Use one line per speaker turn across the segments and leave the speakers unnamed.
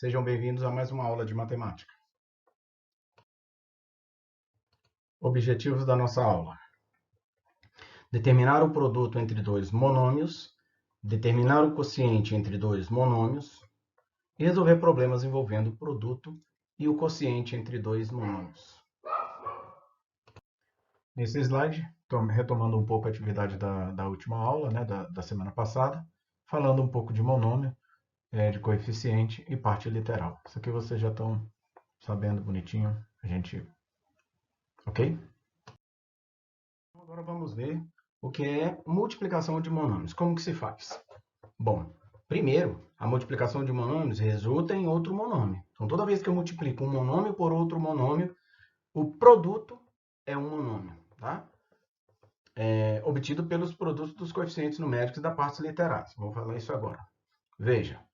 Sejam bem-vindos a mais uma aula de matemática. Objetivos da nossa aula: determinar o produto entre dois monômios, determinar o quociente entre dois monômios e resolver problemas envolvendo o produto e o quociente entre dois monômios. Nesse slide, estou retomando um pouco a atividade da última aula, da semana passada, falando um pouco de monômio, de coeficiente e parte literal. Isso aqui vocês já estão sabendo bonitinho, ok? Agora vamos ver o que é multiplicação de monômios. Como que se faz? Bom, primeiro, a multiplicação de monômios resulta em outro monômio. Então, toda vez que eu multiplico um monômio por outro monômio, o produto é um monômio, tá? Obtido pelos produtos dos coeficientes numéricos da partes literais. Vou falar isso agora. Veja,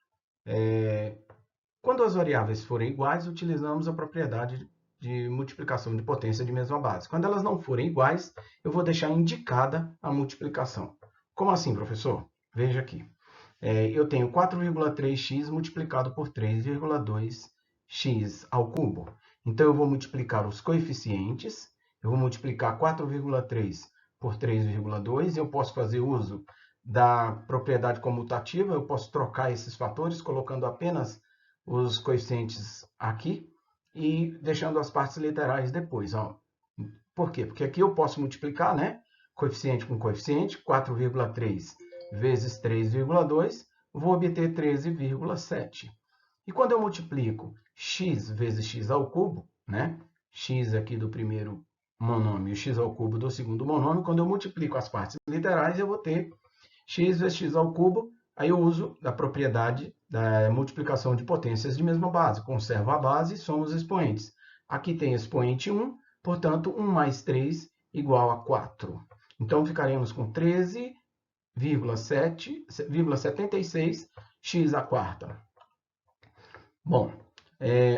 quando as variáveis forem iguais, utilizamos a propriedade de multiplicação de potência de mesma base. Quando elas não forem iguais, eu vou deixar indicada a multiplicação. Como assim, professor? Veja aqui. Eu tenho 4,3x multiplicado por 3,2x ao cubo. Então, eu vou multiplicar os coeficientes. Eu vou multiplicar 4,3 por 3,2. Eu posso fazer uso da propriedade comutativa. Eu posso trocar esses fatores, colocando apenas os coeficientes aqui e deixando as partes literais depois. Ó. Por quê? Porque aqui eu posso multiplicar, né? Coeficiente com coeficiente, 4,3 vezes 3,2, vou obter 13,7. E quando eu multiplico x vezes x ao cubo, né? X aqui do primeiro monômio e x ao cubo do segundo monômio, quando eu multiplico as partes literais, eu vou ter x vezes x ao cubo. Aí eu uso a propriedade da multiplicação de potências de mesma base. Conservo a base e somo os expoentes. Aqui tem expoente 1, portanto, 1 mais 3 igual a 4. Então, ficaremos com 13,76 x à quarta. Bom,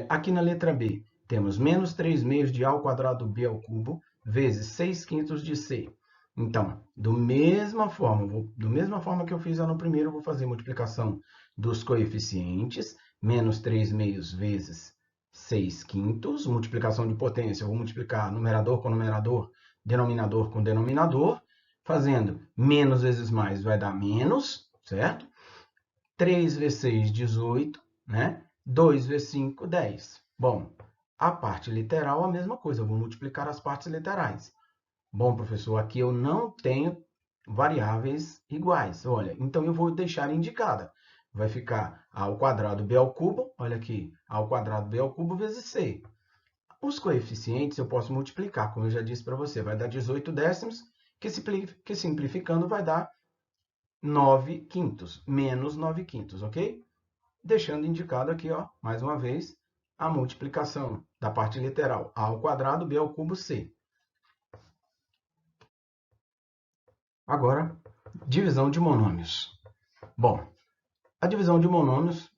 aqui na letra B, temos menos 3 meios de A ao quadrado B ao cubo, vezes 6 quintos de C. Então, da mesma forma que eu fiz lá no primeiro, eu vou fazer multiplicação dos coeficientes, menos 3 meios vezes 6 quintos, multiplicação de potência, eu vou multiplicar numerador com numerador, denominador com denominador, fazendo menos vezes mais vai dar menos, certo? 3 vezes 6, 18, né? 2 vezes 5, 10. Bom, a parte literal a mesma coisa, eu vou multiplicar as partes literais. Bom, professor, aqui eu não tenho variáveis iguais. Olha, então eu vou deixar indicada. Vai ficar A ao quadrado B ao cubo, olha aqui, A ao quadrado B ao cubo vezes C. Os coeficientes eu posso multiplicar, como eu já disse para você, vai dar 18 décimos, que simplificando vai dar 9 quintos, menos 9 quintos, ok? Deixando indicado aqui, ó, mais uma vez, a multiplicação da parte literal, A ao quadrado B ao cubo C. Agora, divisão de monômios. Bom, a divisão de monômios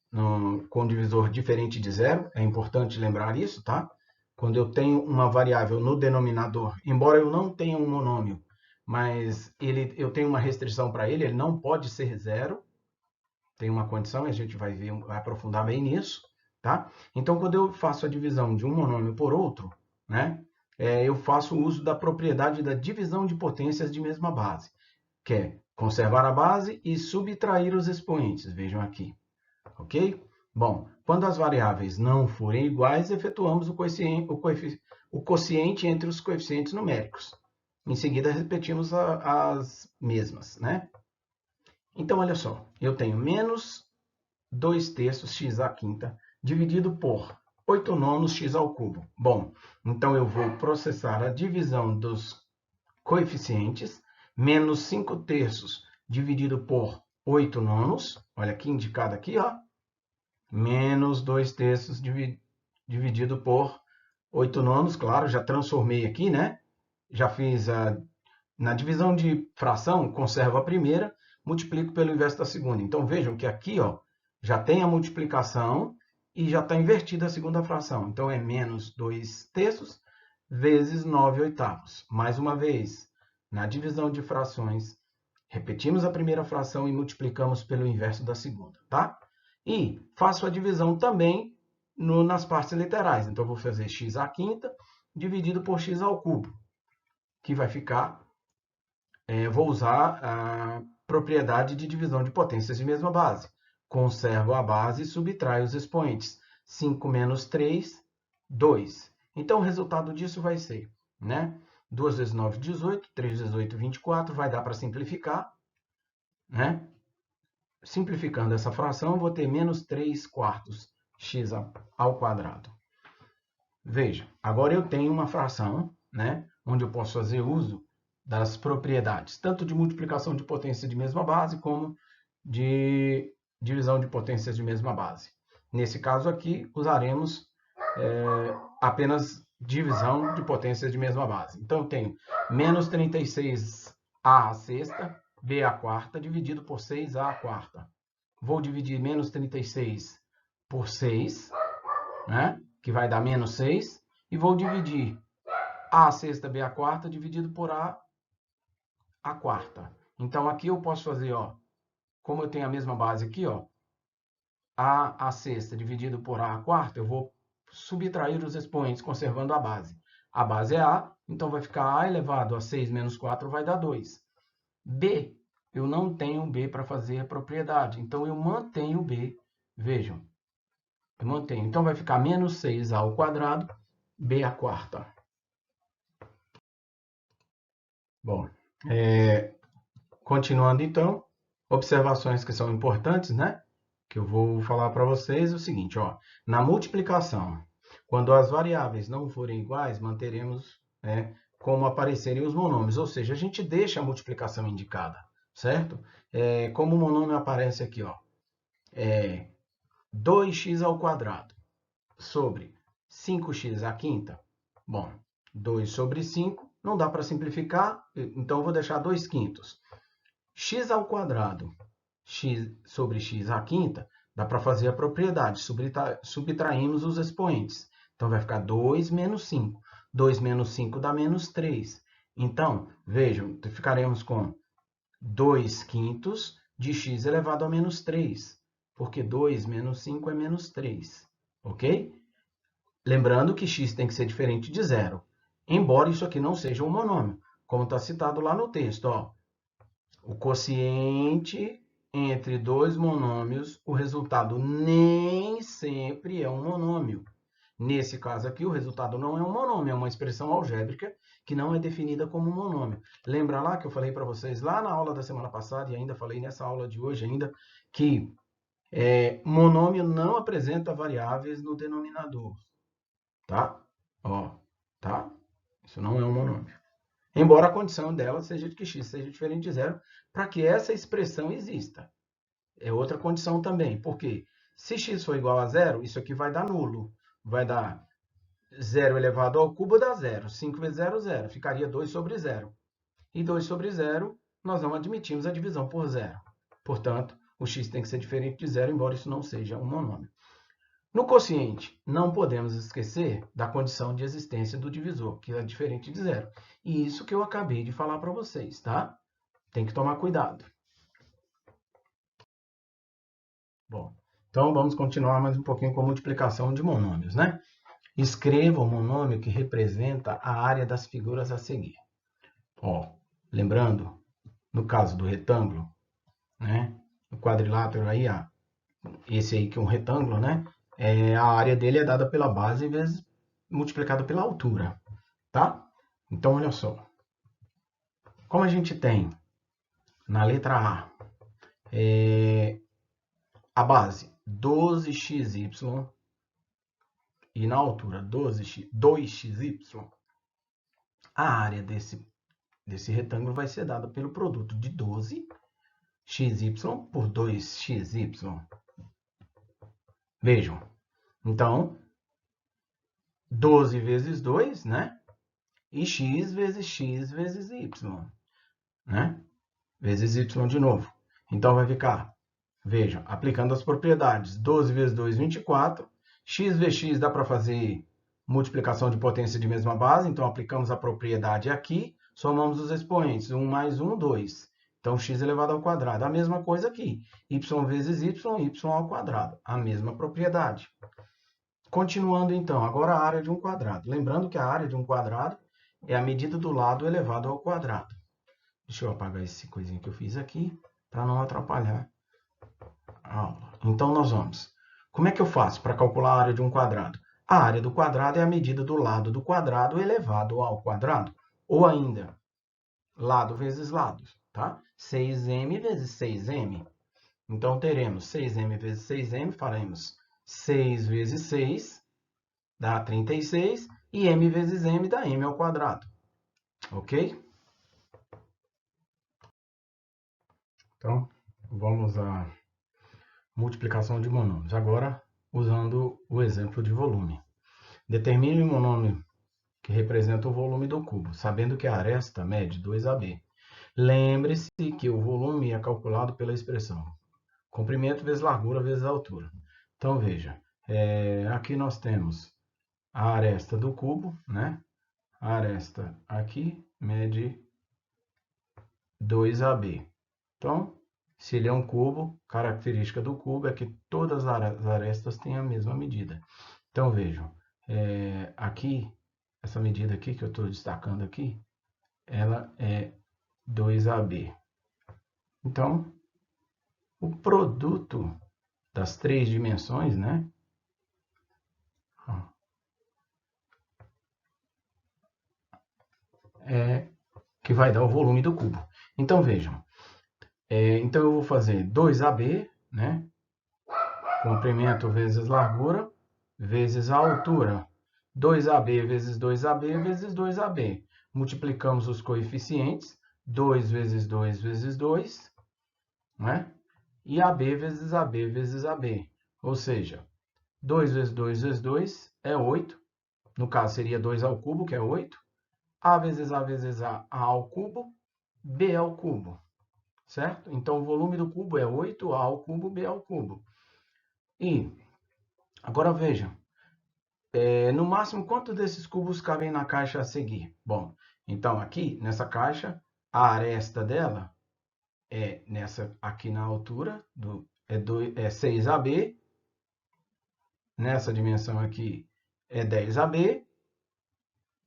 com divisor diferente de zero, é importante lembrar isso, tá? Quando eu tenho uma variável no denominador, embora eu não tenha um monômio, mas eu tenho uma restrição para ele não pode ser zero. Tem uma condição, a gente vai aprofundar bem nisso, tá? Então, quando eu faço a divisão de um monômio por outro, né? Eu faço uso da propriedade da divisão de potências de mesma base, que é conservar a base e subtrair os expoentes. Vejam aqui, ok? Bom, quando as variáveis não forem iguais, efetuamos o quociente entre os coeficientes numéricos. Em seguida, repetimos as mesmas, né? Então, olha só, eu tenho menos 2 terços x à quinta, dividido por 8 nonos x ao cubo. Bom, então eu vou processar a divisão dos coeficientes, menos 5 terços dividido por 8 nonos, olha aqui indicado aqui, ó, menos 2 terços dividido por 8 nonos, claro, já transformei aqui, né? Já fiz na divisão de fração, conservo a primeira, multiplico pelo inverso da segunda. Então, vejam que aqui, ó, já tem a multiplicação e já está invertida a segunda fração. Então, é menos 2 terços vezes 9 oitavos. Mais uma vez, na divisão de frações, repetimos a primeira fração e multiplicamos pelo inverso da segunda, tá? E faço a divisão também nas partes literais. Então, eu vou fazer x à quinta dividido por x ao cubo, que vai ficar... vou usar a propriedade de divisão de potências de mesma base. Conservo a base e subtraio os expoentes. 5 menos 3, 2. Então, o resultado disso vai ser, né? 2 vezes 9, 18. 3 vezes 8, 24. Vai dar para simplificar, né? Simplificando essa fração, eu vou ter menos 3 quartos x ao quadrado. Veja, agora eu tenho uma fração, né? Onde eu posso fazer uso das propriedades, tanto de multiplicação de potência de mesma base, como de divisão de potências de mesma base. Nesse caso aqui, usaremos apenas divisão de potências de mesma base. Então, eu tenho menos 36a à sexta, b à quarta, dividido por 6a à quarta. Vou dividir menos 36 por 6, né? Que vai dar menos 6. E vou dividir a à sexta, b à quarta, dividido por a à quarta. Então, aqui eu posso fazer, ó, como eu tenho a mesma base aqui, ó, a à sexta dividido por a à quarta, eu vou subtrair os expoentes conservando a base. A base é a, então vai ficar a elevado a 6 menos 4 vai dar 2. B, eu não tenho B para fazer a propriedade, então eu mantenho B. Vejam, eu mantenho. Então vai ficar menos 6a ao quadrado, B à quarta. Bom, continuando então, observações que são importantes, né? Que eu vou falar para vocês o seguinte, ó. Na multiplicação, quando as variáveis não forem iguais, manteremos como aparecerem os monômios, ou seja, a gente deixa a multiplicação indicada, certo? Como o monômio aparece aqui, ó, 2x ao quadrado sobre 5x à quinta. Bom, 2 sobre 5 não dá para simplificar, então eu vou deixar 2 quintos. X ao quadrado, x sobre x à quinta, dá para fazer a propriedade, subtraímos os expoentes. Então, vai ficar 2 menos 5. 2 menos 5 dá menos 3. Então, vejam, ficaremos com 2 quintos de x elevado a menos 3, porque 2 menos 5 é menos 3, ok? Lembrando que x tem que ser diferente de zero, embora isso aqui não seja um monômio, como está citado lá no texto, ó. O quociente entre dois monômios, o resultado nem sempre é um monômio. Nesse caso aqui, o resultado não é um monômio, é uma expressão algébrica que não é definida como monômio. Lembra lá que eu falei para vocês lá na aula da semana passada, e ainda falei nessa aula de hoje ainda, que monômio não apresenta variáveis no denominador. Tá? Ó, tá? Isso não é um monômio. Embora a condição dela seja de que x seja diferente de zero, para que essa expressão exista. É outra condição também. Por quê? Se x for igual a zero, isso aqui vai dar nulo. Vai dar 0 elevado ao cubo dá zero. 5 vezes 0, 0. Ficaria 2 sobre 0. E 2 sobre 0, nós não admitimos a divisão por zero. Portanto, o x tem que ser diferente de zero, embora isso não seja um monômio. No quociente, não podemos esquecer da condição de existência do divisor, que é diferente de zero. E isso que eu acabei de falar para vocês, tá? Tem que tomar cuidado. Bom, então vamos continuar mais um pouquinho com a multiplicação de monômios, né? Escreva o monômio que representa a área das figuras a seguir. Ó, lembrando, no caso do retângulo, né? O quadrilátero aí, esse aí que é um retângulo, né? A área dele é dada pela base vezes multiplicado pela altura, tá? Então, olha só. Como a gente tem na letra A a base 12xy e na altura 2xy, a área desse retângulo vai ser dada pelo produto de 12xy por 2xy. Vejam. Então, 12 vezes 2, né? E x vezes y, né? Vezes y de novo. Então, vai ficar, vejam, aplicando as propriedades. 12 vezes 2, 24. X vezes x dá para fazer multiplicação de potência de mesma base. Então, aplicamos a propriedade aqui. Somamos os expoentes. 1 mais 1, 2. Então, x elevado ao quadrado. A mesma coisa aqui. Y vezes y, y ao quadrado. A mesma propriedade. Continuando, então, agora a área de um quadrado. Lembrando que a área de um quadrado é a medida do lado elevado ao quadrado. Deixa eu apagar esse coisinho que eu fiz aqui, para não atrapalhar a aula. Então, nós vamos. Como é que eu faço para calcular a área de um quadrado? A área do quadrado é a medida do lado do quadrado elevado ao quadrado. Ou ainda, lado vezes lado, tá? 6m vezes 6m. Então, teremos 6m vezes 6m, faremos 6 vezes 6, dá 36, e m vezes m dá m ao quadrado. Ok? Então, vamos à multiplicação de monômios. Agora, usando o exemplo de volume. Determine o monômio que representa o volume do cubo, sabendo que a aresta mede 2AB. Lembre-se que o volume é calculado pela expressão comprimento vezes largura vezes altura. Então, veja, aqui nós temos a aresta do cubo, né? A aresta aqui mede 2AB. Então, se ele é um cubo, característica do cubo é que todas as arestas têm a mesma medida. Então, vejam, aqui, essa medida aqui que eu estou destacando aqui, ela é 2AB. Então, o produto das três dimensões, né? Que vai dar o volume do cubo. Então, vejam. Então, eu vou fazer 2AB, né? Comprimento vezes largura, vezes a altura. 2AB vezes 2AB vezes 2AB. Multiplicamos os coeficientes. 2 vezes 2 vezes 2, né? E AB vezes AB vezes AB. Ou seja, 2 vezes 2 vezes 2 é 8. No caso, seria 2 ao cubo, que é 8. A vezes A ao cubo, B ao cubo. Certo? Então, o volume do cubo é 8A ao cubo, B ao cubo. E, agora vejam, no máximo, quantos desses cubos cabem na caixa a seguir? Bom, então aqui, nessa caixa, a aresta dela é aqui na altura, é 6AB. Nessa dimensão aqui é 10AB.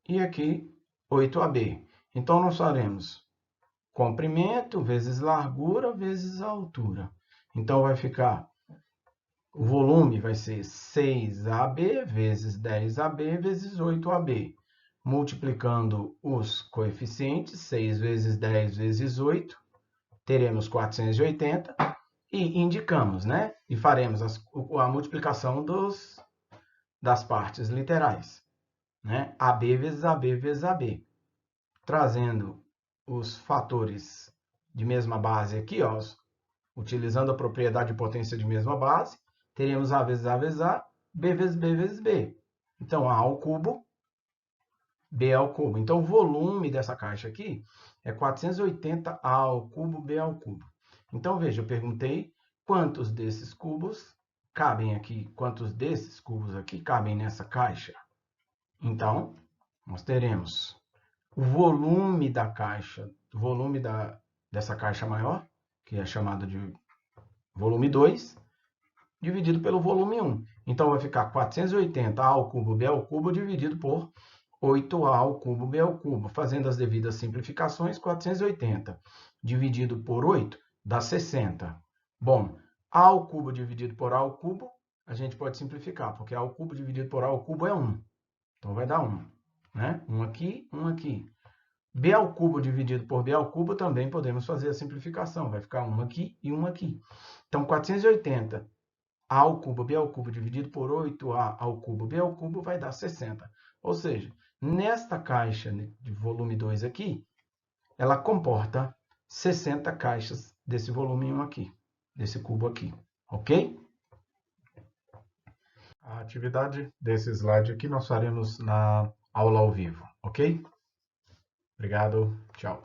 E aqui, 8AB. Então, nós faremos comprimento vezes largura vezes altura. Então, vai ficar, o volume vai ser 6AB vezes 10AB vezes 8AB. Multiplicando os coeficientes, 6 vezes 10 vezes 8, teremos 480. E indicamos, né? E faremos a multiplicação das partes literais, né? AB vezes AB vezes AB. Trazendo os fatores de mesma base aqui, ó, utilizando a propriedade de potência de mesma base, teremos A vezes A vezes A, B vezes B vezes B. Então, A ao cubo, B ao cubo. Então, o volume dessa caixa aqui é 480A ao cubo, B ao cubo. Então, veja, eu perguntei quantos desses cubos cabem aqui, quantos desses cubos aqui cabem nessa caixa. Então, nós teremos o volume da caixa, o volume dessa caixa maior, que é chamado de volume 2, dividido pelo volume 1. Então, vai ficar 480A ao cubo, B ao cubo, dividido por 8A ao cubo, B ao cubo. Fazendo as devidas simplificações, 480 dividido por 8 dá 60. Bom, A ao cubo dividido por A ao cubo, a gente pode simplificar, porque A ao cubo dividido por A ao cubo é 1. Então, vai dar 1. Né? 1 aqui, 1 aqui. B ao cubo dividido por B ao cubo também podemos fazer a simplificação. Vai ficar 1 aqui e 1 aqui. Então, 480 A ao cubo, B ao cubo, dividido por 8A ao cubo, B ao cubo, vai dar 60. Ou seja, nesta caixa de volume 2 aqui, ela comporta 60 caixas desse volume 1 aqui, desse cubo aqui. Ok? A atividade desse slide aqui nós faremos na aula ao vivo. Ok? Obrigado. Tchau.